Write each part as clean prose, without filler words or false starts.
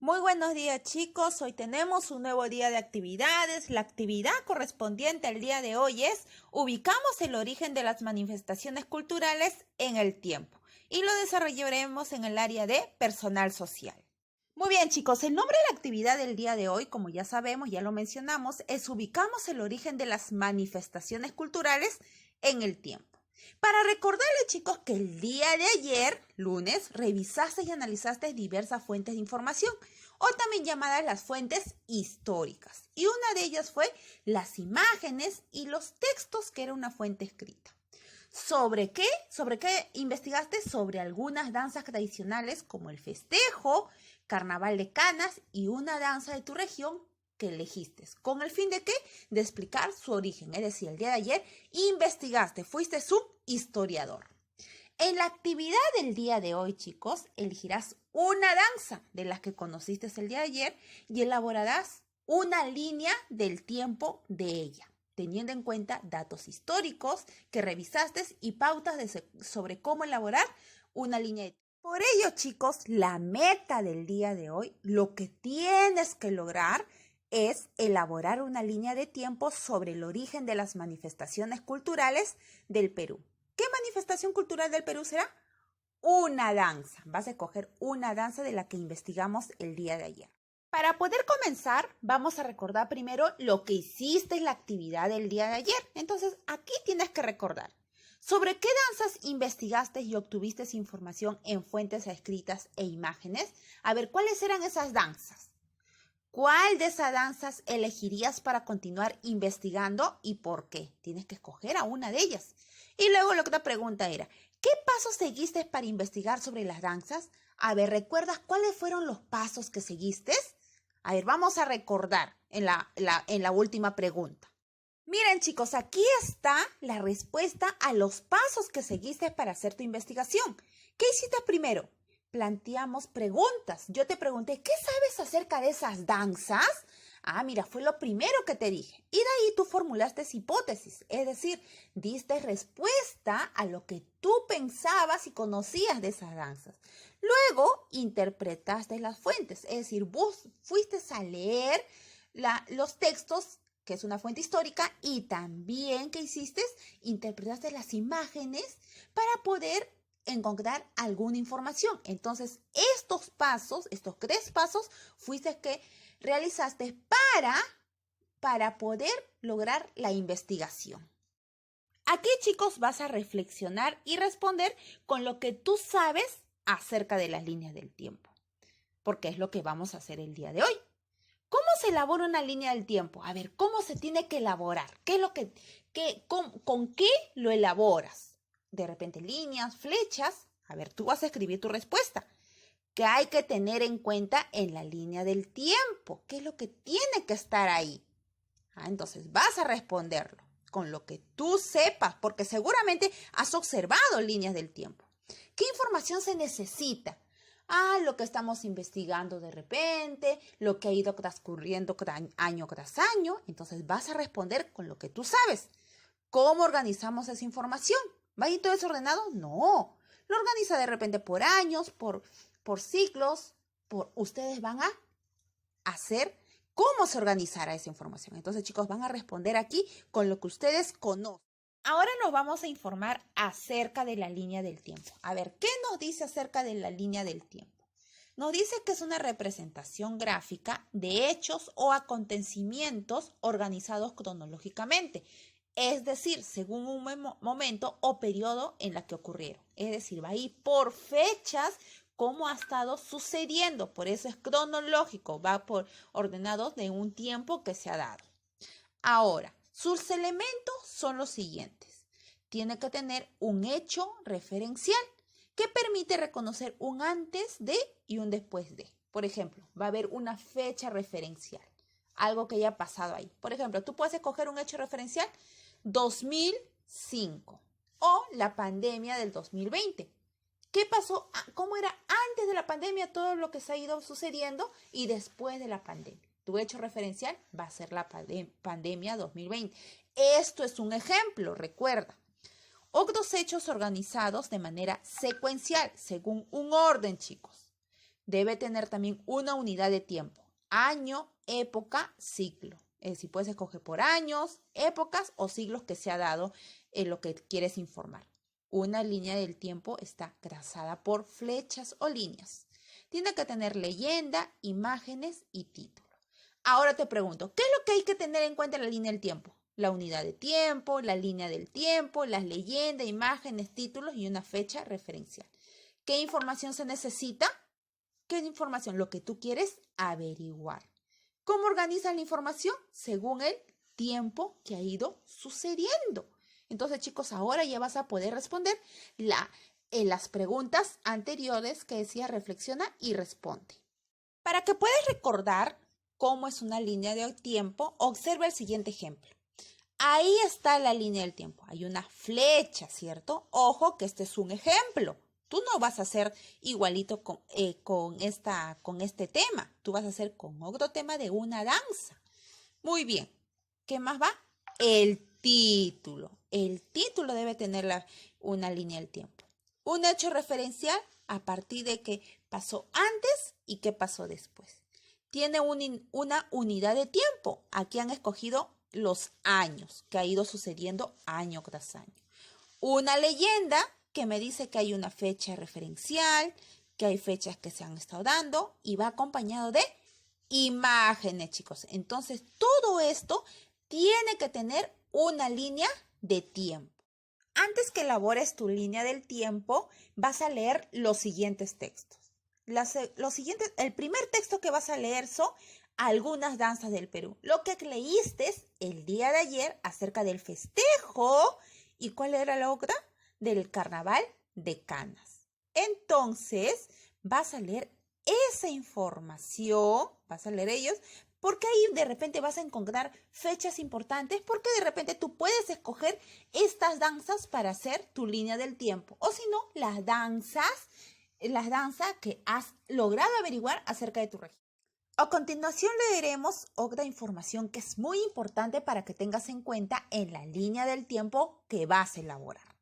Muy buenos días, chicos. Hoy tenemos un nuevo día de actividades. La actividad correspondiente al día de hoy es ubicamos el origen de las manifestaciones culturales en el tiempo y lo desarrollaremos en el área de personal social. Muy bien, chicos, el nombre de la actividad del día de hoy, como ya sabemos, ya lo mencionamos, es ubicamos el origen de las manifestaciones culturales en el tiempo. Para recordarles, chicos, que el día de ayer, lunes, revisaste y analizaste diversas fuentes de información, o también llamadas las fuentes históricas. Y una de ellas fue las imágenes y los textos, que era una fuente escrita. ¿Sobre qué? ¿Sobre qué investigaste? Sobre algunas danzas tradicionales como el festejo, carnaval de canas y una danza de tu región que elegiste. ¿Con el fin de qué? De explicar su origen. Es decir, el día de ayer investigaste, fuiste su historiador. En la actividad del día de hoy, chicos, elegirás una danza de las que conociste el día de ayer y elaborarás una línea del tiempo de ella, teniendo en cuenta datos históricos que revisaste y pautas sobre cómo elaborar una línea de tiempo. Por ello, chicos, la meta del día de hoy, lo que tienes que lograr es elaborar una línea de tiempo sobre el origen de las manifestaciones culturales del Perú. ¿Qué manifestación cultural del Perú será? Una danza. Vas a escoger una danza de la que investigamos el día de ayer. Para poder comenzar, vamos a recordar primero lo que hiciste en la actividad del día de ayer. Entonces, aquí tienes que recordar. ¿Sobre qué danzas investigaste y obtuviste información en fuentes escritas e imágenes? A ver, ¿cuáles eran esas danzas? ¿Cuál de esas danzas elegirías para continuar investigando y por qué? Tienes que escoger a una de ellas. Y luego la otra pregunta era, ¿qué pasos seguiste para investigar sobre las danzas? A ver, ¿recuerdas cuáles fueron los pasos que seguiste? A ver, vamos a recordar en la última pregunta. Miren, chicos, aquí está la respuesta a los pasos que seguiste para hacer tu investigación. ¿Qué hiciste primero? Planteamos preguntas. Yo te pregunté, ¿qué sabes acerca de esas danzas? Ah, mira, fue lo primero que te dije. Y de ahí tú formulaste hipótesis, es decir, diste respuesta a lo que tú pensabas y conocías de esas danzas. Luego interpretaste las fuentes, es decir, vos fuiste a leer los textos, que es una fuente histórica, y también, ¿qué hiciste? Interpretaste las imágenes para poder encontrar alguna información. Entonces, estos pasos, estos 3 pasos, fuiste que realizaste para poder lograr la investigación. Aquí, chicos, vas a reflexionar y responder con lo que tú sabes acerca de las líneas del tiempo, porque es lo que vamos a hacer el día de hoy. ¿Cómo se elabora una línea del tiempo? A ver, ¿cómo se tiene que elaborar? ¿Qué es lo con qué lo elaboras? De repente líneas, flechas. A ver, tú vas a escribir tu respuesta. ¿Qué hay que tener en cuenta en la línea del tiempo? ¿Qué es lo que tiene que estar ahí? Entonces vas a responderlo con lo que tú sepas, porque seguramente has observado líneas del tiempo. ¿Qué información se necesita? Lo que estamos investigando de repente, lo que ha ido transcurriendo año tras año. Entonces vas a responder con lo que tú sabes. ¿Cómo organizamos esa información? ¿Va a ir todo desordenado? No. Lo organiza de repente por años, por ciclos. Ustedes van a hacer cómo se organizará esa información. Entonces, chicos, van a responder aquí con lo que ustedes conocen. Ahora nos vamos a informar acerca de la línea del tiempo. A ver, ¿qué nos dice acerca de la línea del tiempo? Nos dice que es una representación gráfica de hechos o acontecimientos organizados cronológicamente, es decir, según un momento o periodo en la que ocurrieron. Es decir, va a ir por fechas cómo ha estado sucediendo, por eso es cronológico, va por ordenados de un tiempo que se ha dado. Ahora, sus elementos son los siguientes. Tiene que tener un hecho referencial que permite reconocer un antes de y un después de. Por ejemplo, va a haber una fecha referencial, algo que haya pasado ahí. Por ejemplo, tú puedes escoger un hecho referencial 2005 o la pandemia del 2020. ¿Qué pasó? ¿Cómo era antes de la pandemia todo lo que se ha ido sucediendo y después de la pandemia? Tu hecho referencial va a ser la pandemia 2020. Esto es un ejemplo, recuerda. Otros hechos organizados de manera secuencial, según un orden, chicos. debe tener también una unidad de tiempo. Año, época, ciclo. Es decir, puedes escoger por años, épocas o siglos que se ha dado en lo que quieres informar. Una línea del tiempo está trazada por flechas o líneas. Tiene que tener leyenda, imágenes y título. Ahora te pregunto, ¿qué es lo que hay que tener en cuenta en la línea del tiempo? La unidad de tiempo, la línea del tiempo, las leyendas, imágenes, títulos y una fecha referencial. ¿Qué información se necesita? ¿Qué información? Lo que tú quieres averiguar. ¿Cómo organizas la información? Según el tiempo que ha ido sucediendo. Entonces, chicos, ahora ya vas a poder responder las preguntas anteriores que decía reflexiona y responde. Para que puedas recordar cómo es una línea de tiempo, observa el siguiente ejemplo. Ahí está la línea del tiempo. Hay una flecha, ¿cierto? Ojo que este es un ejemplo. Tú no vas a hacer igualito con este tema. Tú vas a hacer con otro tema de una danza. Muy bien. ¿Qué más va? El título. El título debe tener una línea del tiempo. Un hecho referencial a partir de qué pasó antes y qué pasó después. Tiene una unidad de tiempo. Aquí han escogido los años que ha ido sucediendo año tras año. Una leyenda que me dice que hay una fecha referencial, que hay fechas que se han estado dando y va acompañado de imágenes, chicos. Entonces, todo esto tiene que tener una línea de tiempo. Antes que elabores tu línea del tiempo, vas a leer los siguientes textos. El primer texto que vas a leer son algunas danzas del Perú. Lo que leíste el día de ayer acerca del festejo. ¿Y cuál era la otra? Del carnaval de Canas. Entonces, vas a leer esa información, vas a leer ellos, porque ahí de repente vas a encontrar fechas importantes, porque de repente tú puedes escoger estas danzas para hacer tu línea del tiempo. O si no, las danzas que has logrado averiguar acerca de tu región. A continuación leeremos otra información que es muy importante para que tengas en cuenta en la línea del tiempo que vas a elaborar.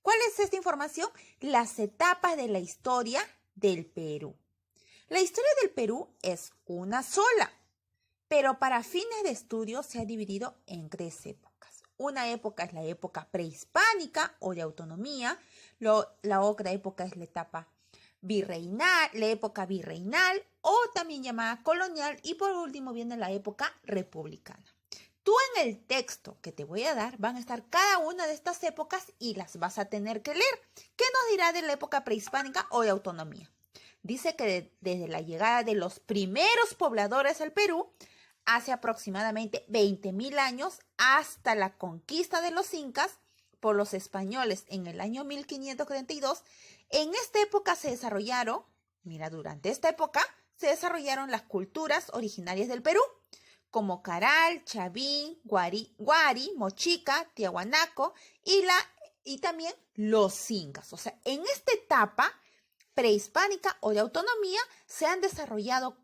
¿Cuál es esta información? Las etapas de la historia del Perú. La historia del Perú es una sola, pero para fines de estudio se ha dividido en 3 épocas. Una época es la época prehispánica o de autonomía, la otra época es la época virreinal o también llamada colonial y por último viene la época republicana. Tú en el texto que te voy a dar van a estar cada una de estas épocas y las vas a tener que leer. ¿Qué nos dirá de la época prehispánica o de autonomía? Dice que desde la llegada de los primeros pobladores al Perú, hace aproximadamente 20.000 años, hasta la conquista de los incas por los españoles en el año 1532, en esta época durante esta época se desarrollaron las culturas originarias del Perú, como Caral, Chavín, Guari, Mochica, Tiahuanaco y también los incas. O sea, en esta etapa prehispánica o de autonomía se han desarrollado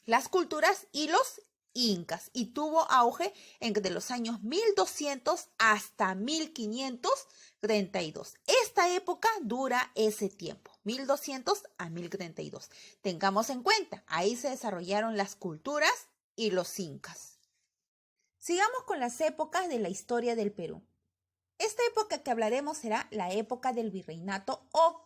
las culturas y los incas y tuvo auge entre los años 1200 hasta 1532. Esta época dura ese tiempo, 1200 a 1032. Tengamos en cuenta, ahí se desarrollaron las culturas y los incas. Sigamos con las épocas de la historia del Perú. Esta época que hablaremos será la época del virreinato o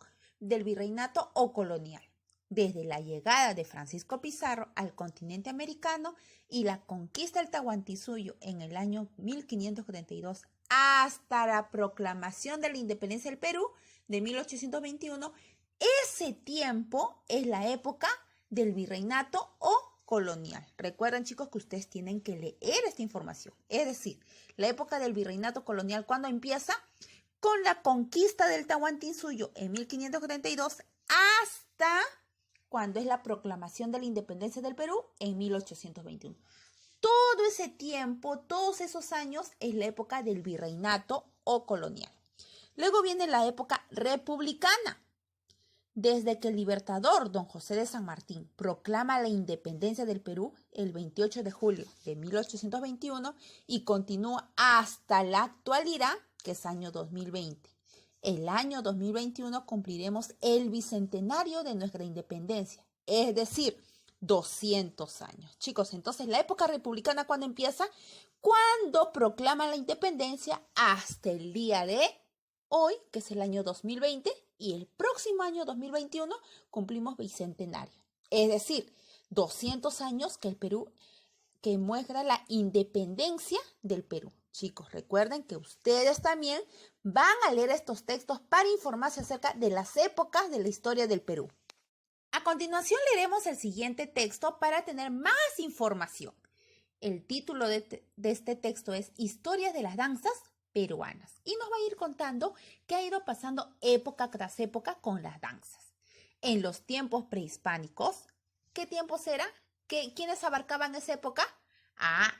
colonial, desde la llegada de Francisco Pizarro al continente americano y la conquista del Tahuantinsuyo en el año 1532 hasta la proclamación de la independencia del Perú de 1821. Ese tiempo es la época del virreinato o colonial. Recuerden, chicos, que ustedes tienen que leer esta información. Es decir, la época del virreinato colonial, ¿cuándo empieza? Con la conquista del Tahuantinsuyo en 1532 hasta cuando es la proclamación de la independencia del Perú en 1821. Todo ese tiempo, todos esos años, es la época del virreinato o colonial. Luego viene la época republicana. Desde que el libertador don José de San Martín proclama la independencia del Perú el 28 de julio de 1821 y continúa hasta la actualidad, que es año 2020. El año 2021 cumpliremos el bicentenario de nuestra independencia es decir, 200 años. Chicos, entonces la época republicana, ¿cuándo empieza? Cuando proclaman la independencia hasta el día de hoy, que es el año 2020, y el próximo año 2021 cumplimos bicentenario. Es decir, 200 años que el Perú, que muestra la independencia del Perú. Chicos, recuerden que ustedes también van a leer estos textos para informarse acerca de las épocas de la historia del Perú. A continuación leeremos el siguiente texto para tener más información. El título de este texto es Historias de las danzas peruanas y nos va a ir contando qué ha ido pasando época tras época con las danzas. En los tiempos prehispánicos, ¿qué tiempos era? ¿Quiénes abarcaban esa época?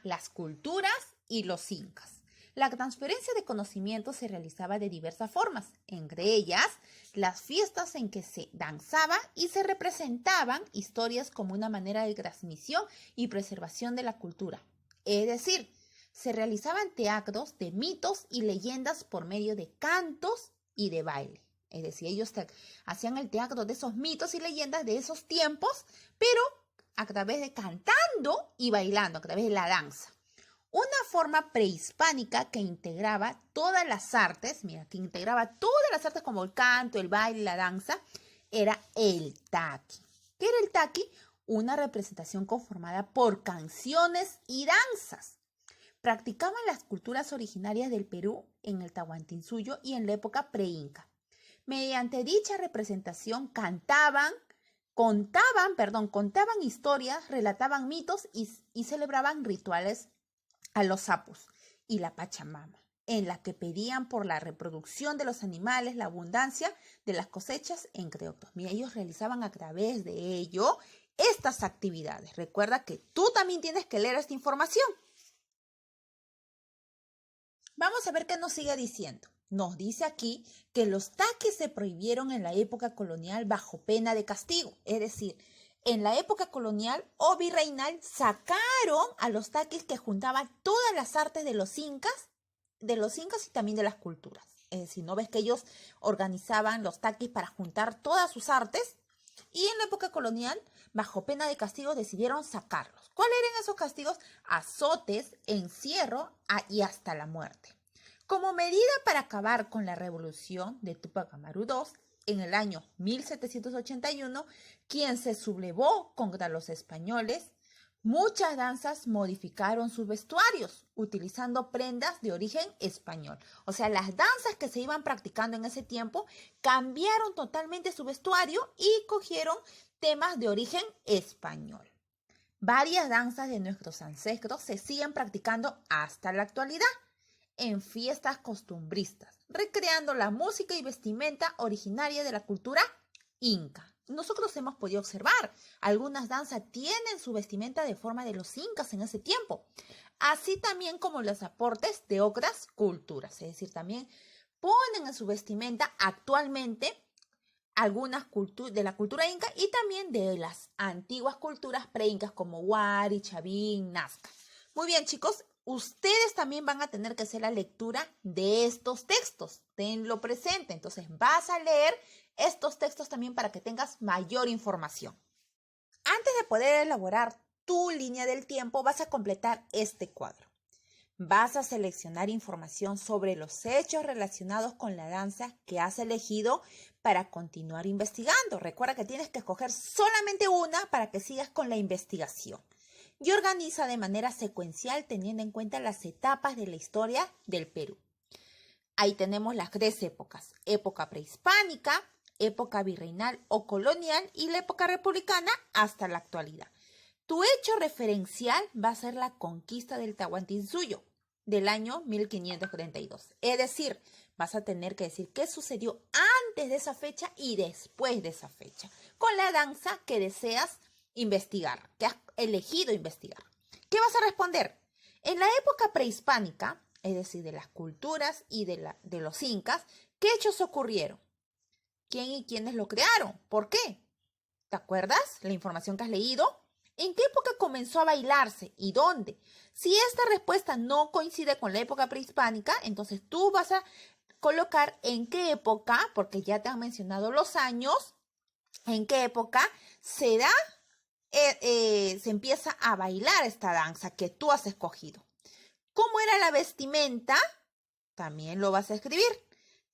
Las culturas y los incas. La transferencia de conocimiento se realizaba de diversas formas, entre ellas las fiestas en que se danzaba y se representaban historias como una manera de transmisión y preservación de la cultura. Es decir, se realizaban teatros de mitos y leyendas por medio de cantos y de baile. Es decir, ellos hacían el teatro de esos mitos y leyendas de esos tiempos, pero a través de cantando y bailando, a través de la danza. Una forma prehispánica que integraba todas las artes, como el canto, el baile y la danza, era el taqui. ¿Qué era el taqui? Una representación conformada por canciones y danzas. Practicaban las culturas originarias del Perú en el Tahuantinsuyo y en la época pre-inca. Mediante dicha representación contaban historias, relataban mitos y celebraban rituales a los sapos y la Pachamama, en la que pedían por la reproducción de los animales, la abundancia de las cosechas, entre otros. Mira, ellos realizaban a través de ello estas actividades. Recuerda que tú también tienes que leer esta información. Vamos a ver qué nos sigue diciendo. Nos dice aquí que los taquis se prohibieron en la época colonial bajo pena de castigo, es decir, en la época colonial o virreinal sacaron a los taquis que juntaban todas las artes de los incas y también de las culturas. Es decir, ¿no ves que ellos organizaban los taquis para juntar todas sus artes? Y en la época colonial, bajo pena de castigo, decidieron sacarlos. ¿Cuáles eran esos castigos? Azotes, encierro y hasta la muerte. Como medida para acabar con la revolución de Túpac Amaru II, en el año 1781, quien se sublevó contra los españoles, muchas danzas modificaron sus vestuarios, utilizando prendas de origen español. O sea, las danzas que se iban practicando en ese tiempo cambiaron totalmente su vestuario y cogieron temas de origen español. Varias danzas de nuestros ancestros se siguen practicando hasta la actualidad en fiestas costumbristas, recreando la música y vestimenta originaria de la cultura inca. Nosotros hemos podido observar, algunas danzas tienen su vestimenta de forma de los incas en ese tiempo, así también como los aportes de otras culturas, es decir, también ponen en su vestimenta actualmente algunas de la cultura inca y también de las antiguas culturas pre-incas como Huari, Chavín, Nazca. Muy bien, chicos. Ustedes también van a tener que hacer la lectura de estos textos. Tenlo presente. Entonces vas a leer estos textos también para que tengas mayor información. Antes de poder elaborar tu línea del tiempo, vas a completar este cuadro. Vas a seleccionar información sobre los hechos relacionados con la danza que has elegido para continuar investigando. Recuerda que tienes que escoger solamente una para que sigas con la investigación. Y organiza de manera secuencial teniendo en cuenta las etapas de la historia del Perú. Ahí tenemos las 3 épocas: época prehispánica, época virreinal o colonial y la época republicana hasta la actualidad. Tu hecho referencial va a ser la conquista del Tahuantinsuyo del año 1532. Es decir, vas a tener que decir qué sucedió antes de esa fecha y después de esa fecha, con la danza que deseas investigar, que has elegido investigar. ¿Qué vas a responder? En la época prehispánica, es decir, de las culturas y de los incas, ¿qué hechos ocurrieron? ¿Quién y quiénes lo crearon? ¿Por qué? ¿Te acuerdas la información que has leído? ¿En qué época comenzó a bailarse y dónde? Si esta respuesta no coincide con la época prehispánica, entonces tú vas a colocar en qué época, porque ya te han mencionado los años, en qué época se da, se empieza a bailar esta danza que tú has escogido. ¿Cómo era la vestimenta? También lo vas a escribir.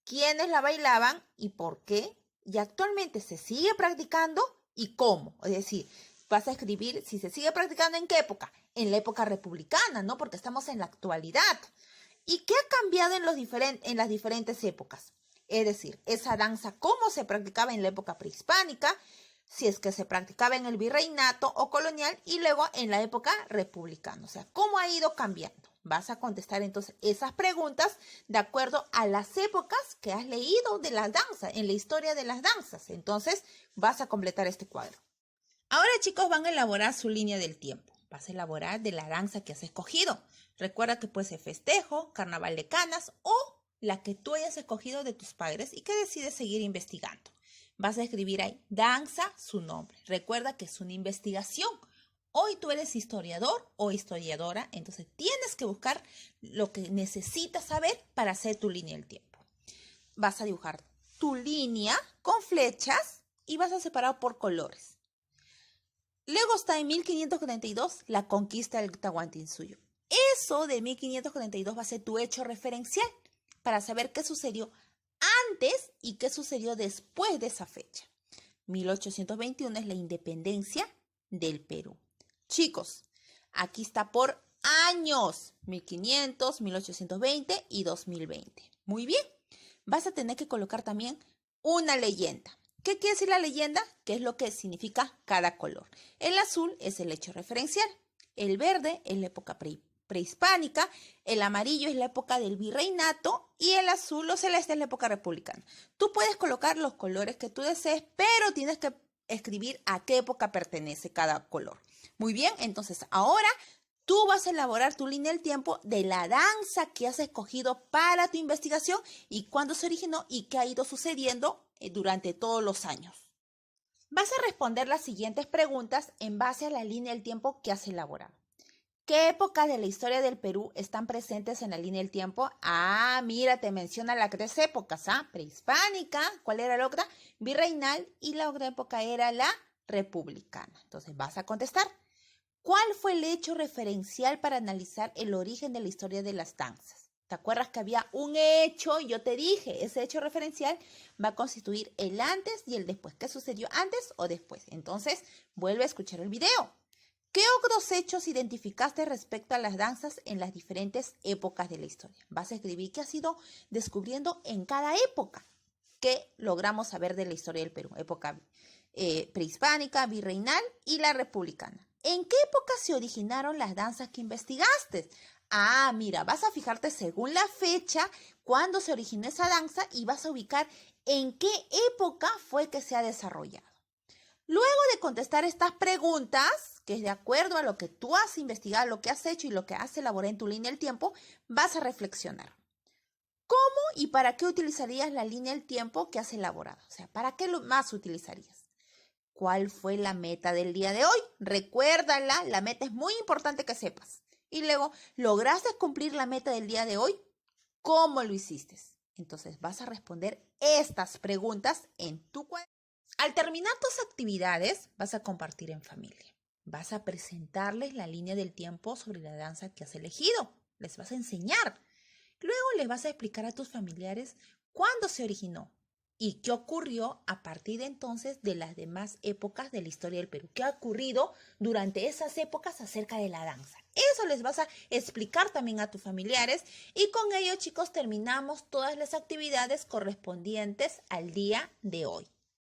¿Quiénes la bailaban y por qué? Y actualmente se sigue practicando y cómo. Es decir, vas a escribir si se sigue practicando en qué época. En la época republicana, ¿no? Porque estamos en la actualidad. ¿Y qué ha cambiado en las diferentes épocas? Es decir, esa danza, cómo se practicaba en la época prehispánica, si es que se practicaba en el virreinato o colonial y luego en la época republicana. O sea, ¿cómo ha ido cambiando? Vas a contestar entonces esas preguntas de acuerdo a las épocas que has leído de las danzas, en la historia de las danzas. Entonces, vas a completar este cuadro. Ahora, chicos, van a elaborar su línea del tiempo. Vas a elaborar de la danza que has escogido. Recuerda que puede ser festejo, carnaval de canas o la que tú hayas escogido de tus padres y que decides seguir investigando. Vas a escribir ahí, danza, su nombre. Recuerda que es una investigación. Hoy tú eres historiador o historiadora, entonces tienes que buscar lo que necesitas saber para hacer tu línea del tiempo. Vas a dibujar tu línea con flechas y vas a separar por colores. Luego está en 1542 la conquista del Tahuantinsuyo. Eso de 1542 va a ser tu hecho referencial para saber qué sucedió antes y qué sucedió después de esa fecha. 1821 es la independencia del Perú. Chicos, aquí está por años, 1500, 1820 y 2020. Muy bien, vas a tener que colocar también una leyenda. ¿Qué quiere decir la leyenda? ¿Qué es lo que significa cada color? El azul es el hecho referencial, el verde es la época prehispánica, el amarillo es la época del virreinato y el azul o celeste es la época republicana. Tú puedes colocar los colores que tú desees, pero tienes que escribir a qué época pertenece cada color. Muy bien, entonces ahora tú vas a elaborar tu línea del tiempo de la danza que has escogido para tu investigación y cuándo se originó y qué ha ido sucediendo durante todos los años. Vas a responder las siguientes preguntas en base a la línea del tiempo que has elaborado. ¿Qué épocas de la historia del Perú están presentes en la línea del tiempo? Ah, mira, te menciona las 3 épocas, ¿ah? Prehispánica, ¿cuál era la otra? Virreinal y la otra época era la republicana. Entonces vas a contestar. ¿Cuál fue el hecho referencial para analizar el origen de la historia de las danzas? ¿Te acuerdas que había un hecho? Yo te dije, ese hecho referencial va a constituir el antes y el después. ¿Qué sucedió antes o después? Entonces, vuelve a escuchar el video. ¿Qué otros hechos identificaste respecto a las danzas en las diferentes épocas de la historia? Vas a escribir qué has ido descubriendo en cada época que logramos saber de la historia del Perú. Época prehispánica, virreinal y la republicana. ¿En qué época se originaron las danzas que investigaste? Ah, mira, vas a fijarte según la fecha cuándo se originó esa danza y vas a ubicar en qué época fue que se ha desarrollado. Luego de contestar estas preguntas, que es de acuerdo a lo que tú has investigado, lo que has hecho y lo que has elaborado en tu línea del tiempo, vas a reflexionar. ¿Cómo y para qué utilizarías la línea del tiempo que has elaborado? O sea, ¿para qué lo más utilizarías? ¿Cuál fue la meta del día de hoy? Recuérdala, la meta es muy importante que sepas. Y luego, ¿lograste cumplir la meta del día de hoy? ¿Cómo lo hiciste? Entonces vas a responder estas preguntas en tu cuaderno. Al terminar tus actividades, vas a compartir en familia. Vas a presentarles la línea del tiempo sobre la danza que has elegido. Les vas a enseñar. Luego les vas a explicar a tus familiares cuándo se originó y qué ocurrió a partir de entonces de las demás épocas de la historia del Perú. ¿Qué ha ocurrido durante esas épocas acerca de la danza? Eso les vas a explicar también a tus familiares y con ello, chicos, terminamos todas las actividades correspondientes al día de hoy.